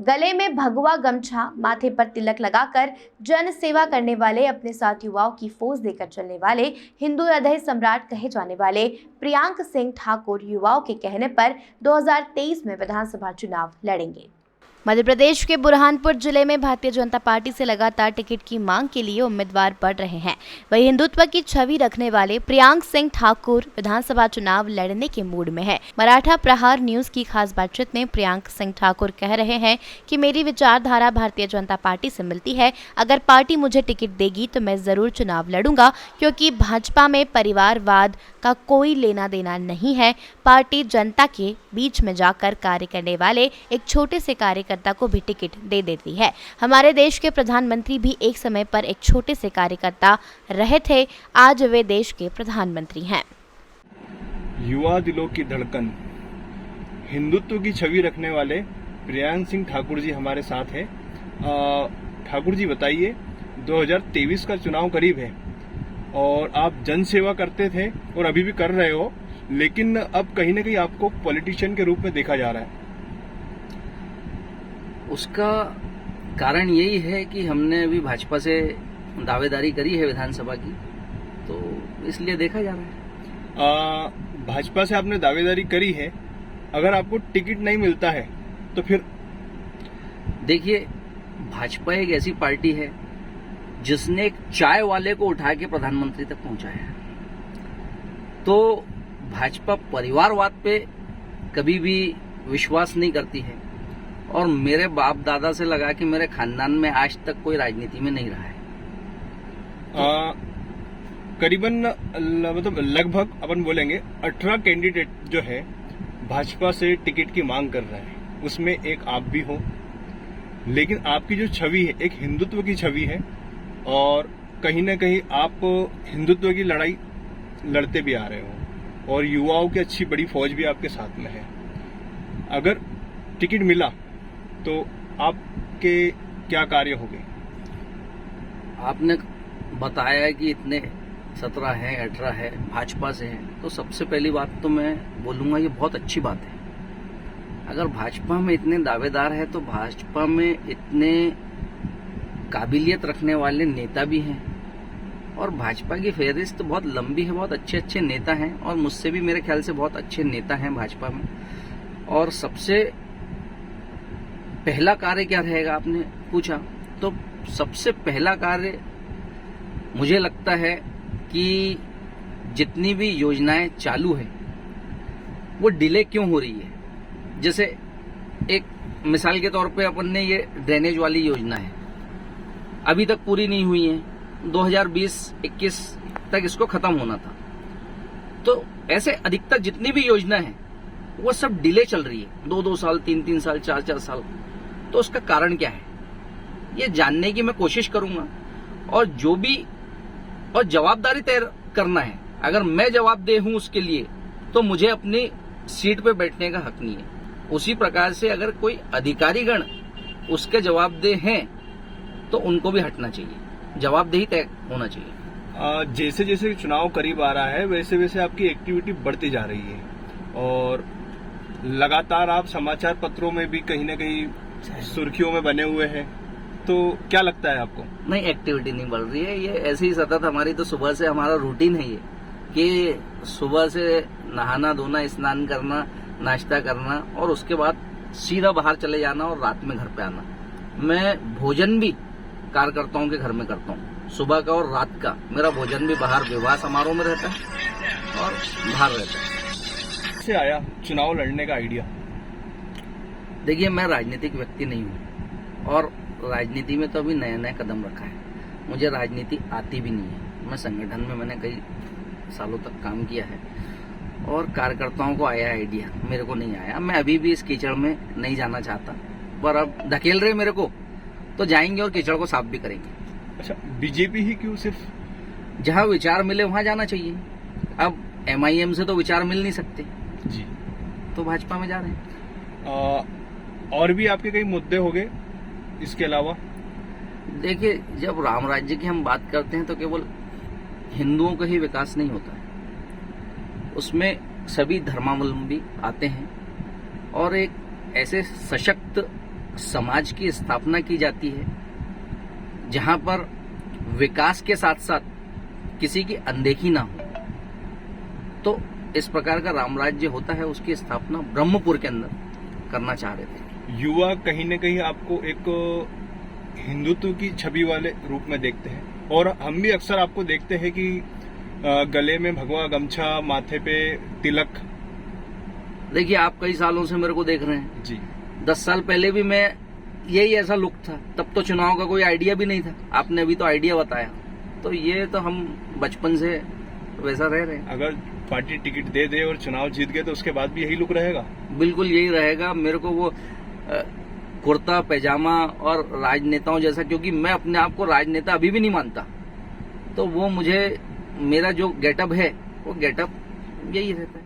गले में भगवा गमछा, माथे पर तिलक लगाकर जन सेवा करने वाले, अपने साथ युवाओं की फौज देकर चलने वाले, हिंदू हृदय सम्राट कहे जाने वाले प्रियांक सिंह ठाकुर युवाओं के कहने पर 2023 में विधानसभा चुनाव लड़ेंगे। मध्य प्रदेश के बुरहानपुर जिले में भारतीय जनता पार्टी से लगातार टिकट की मांग के लिए उम्मीदवार बढ़ रहे हैं। वहीं हिंदुत्व की छवि रखने वाले प्रियांक सिंह ठाकुर विधानसभा चुनाव लड़ने के मूड में है। मराठा प्रहार न्यूज की खास बातचीत में प्रियांक सिंह ठाकुर कह रहे हैं कि मेरी विचारधारा भारतीय जनता पार्टी से मिलती है। अगर पार्टी मुझे टिकट देगी तो मैं जरूर चुनाव लड़ूंगा, क्योंकि भाजपा में परिवारवाद का कोई लेना देना नहीं है। पार्टी जनता के बीच में जाकर कार्य करने वाले एक छोटे से कार्यकर्ता को भी टिकट दे देती है। हमारे देश के प्रधानमंत्री भी एक समय पर एक छोटे से कार्यकर्ता रहे थे, आज वे देश के प्रधानमंत्री हैं। युवा दिलों की धड़कन, हिंदुत्व की छवि रखने वाले प्रियांक सिंह ठाकुर जी हमारे साथ हैं। ठाकुर जी बताइए, 2023 का चुनाव करीब है और आप जन सेवा करते थे और अभी भी कर रहे हो, लेकिन अब कहीं ना कहीं आपको पॉलिटिशियन के रूप में देखा जा रहा है। उसका कारण यही है कि हमने अभी भाजपा से दावेदारी करी है विधानसभा की, तो इसलिए देखा जा रहा है। भाजपा से आपने दावेदारी करी है, अगर आपको टिकट नहीं मिलता है तो फिर? देखिए, भाजपा एक ऐसी पार्टी है जिसने एक चाय वाले को उठा के प्रधानमंत्री तक पहुंचाया है। तो भाजपा परिवारवाद पे कभी भी विश्वास नहीं करती है और मेरे बाप दादा से लगा कि मेरे खानदान में आज तक कोई राजनीति में नहीं रहा है। करीबन मतलब लगभग अपन बोलेंगे 18 कैंडिडेट जो है भाजपा से टिकट की मांग कर रहे हैं, उसमें एक आप भी हो, लेकिन आपकी जो छवि है एक हिंदुत्व की छवि है और कहीं ना कहीं आप हिंदुत्व की लड़ाई लड़ते भी आ रहे हो और युवाओं की अच्छी बड़ी फौज भी आपके साथ में है। अगर टिकट मिला तो आपके क्या कार्य होंगे? आपने बताया कि इतने 17 है 18 है भाजपा से हैं, तो सबसे पहली बात तो मैं बोलूंगा ये बहुत अच्छी बात है। अगर भाजपा में इतने दावेदार है तो भाजपा में इतने काबिलियत रखने वाले नेता भी हैं और भाजपा की फहरिस्त बहुत लंबी है, बहुत अच्छे अच्छे नेता हैं और मुझसे भी मेरे ख्याल से बहुत अच्छे नेता हैं भाजपा में। और सबसे पहला कार्य क्या रहेगा आपने पूछा, तो सबसे पहला कार्य मुझे लगता है कि जितनी भी योजनाएं चालू है वो डिले क्यों हो रही है। जैसे एक मिसाल के तौर पे अपन ने ये ड्रेनेज वाली योजना है, अभी तक पूरी नहीं हुई है, 2020-21 तक इसको खत्म होना था। तो ऐसे अधिकतर जितनी भी योजना है वो सब डिले चल रही है, 2-2 साल 3-3 साल 4-4 साल। तो उसका कारण क्या है ये जानने की मैं कोशिश करूंगा और जो भी और जवाबदारी तय करना है। अगर मैं जवाबदेह हूं उसके लिए तो मुझे अपनी सीट पे बैठने का हक नहीं है। उसी प्रकार से अगर कोई अधिकारीगण उसके जवाबदेह हैं तो उनको भी हटना चाहिए, जवाबदेही तय होना चाहिए। जैसे जैसे चुनाव करीब आ रहा है वैसे वैसे आपकी एक्टिविटी बढ़ती जा रही है और लगातार आप समाचार पत्रों में भी कहीं ना कहीं सुर्खियों में बने हुए हैं, तो क्या लगता है आपको? नहीं, एक्टिविटी नहीं बढ़ रही है, ये ऐसे ही सतत हमारी तो सुबह से हमारा रूटीन है ये कि सुबह से नहाना धोना, स्नान करना, नाश्ता करना और उसके बाद सीधा बाहर चले जाना और रात में घर पे आना। मैं भोजन भी कार्यकर्ताओं के घर में करता हूँ, सुबह का और रात का मेरा भोजन भी बाहर विवाह समारोह में रहता है और बाहर रहता है। से आया चुनाव लड़ने का आइडिया? देखिए, मैं राजनीतिक व्यक्ति नहीं हूँ और राजनीति में तो अभी नया नया कदम रखा है, मुझे राजनीति आती भी नहीं है। मैं संगठन में मैंने कई सालों तक काम किया है और कार्यकर्ताओं को आया आइडिया, मेरे को नहीं आया। मैं अभी भी इस कीचड़ में नहीं जाना चाहता, पर अब धकेल रहे मेरे को तो जाएंगे और कीचड़ को साफ भी करेंगे। अच्छा, बीजेपी ही क्यों? सिर्फ जहां विचार मिले वहां जाना चाहिए। अब MIM से तो विचार मिल नहीं सकते जी, तो भाजपा में जा रहे हैं। और भी आपके कई मुद्दे हो गए इसके अलावा? देखिए, जब राम राज्य की हम बात करते हैं तो केवल हिंदुओं का ही विकास नहीं होता है, उसमें सभी धर्मावलंबी आते हैं और एक ऐसे सशक्त समाज की स्थापना की जाती है जहां पर विकास के साथ साथ किसी की अनदेखी ना हो, तो इस प्रकार का रामराज्य होता है, उसकी स्थापना ब्रह्मपुर के अंदर करना चाह रहे थे। युवा कहीं न कहीं आपको एक हिंदुत्व की छवि वाले रूप में देखते हैं, और हम भी अक्सर आपको देखते हैं कि गले में भगवा गमछा, माथे पे तिलक। देखिए, आप कई सालों से मेरे को देख रहे हैं जी। 10 साल पहले भी मैं यही ऐसा लुक था, तब तो चुनाव का कोई आइडिया भी नहीं था। आपने अभी तो आइडिया बताया, तो ये तो हम बचपन से वैसा रह रहे हैं। अगर पार्टी टिकट दे दे और चुनाव जीत गए तो उसके बाद भी यही लुक रहेगा? बिल्कुल यही रहेगा। मेरे को वो कुर्ता पैजामा और राजनेताओं जैसा, क्योंकि मैं अपने आप को राजनेता अभी भी नहीं मानता, तो वो मुझे, मेरा जो गेटअप है वो गेटअप यही रहता है।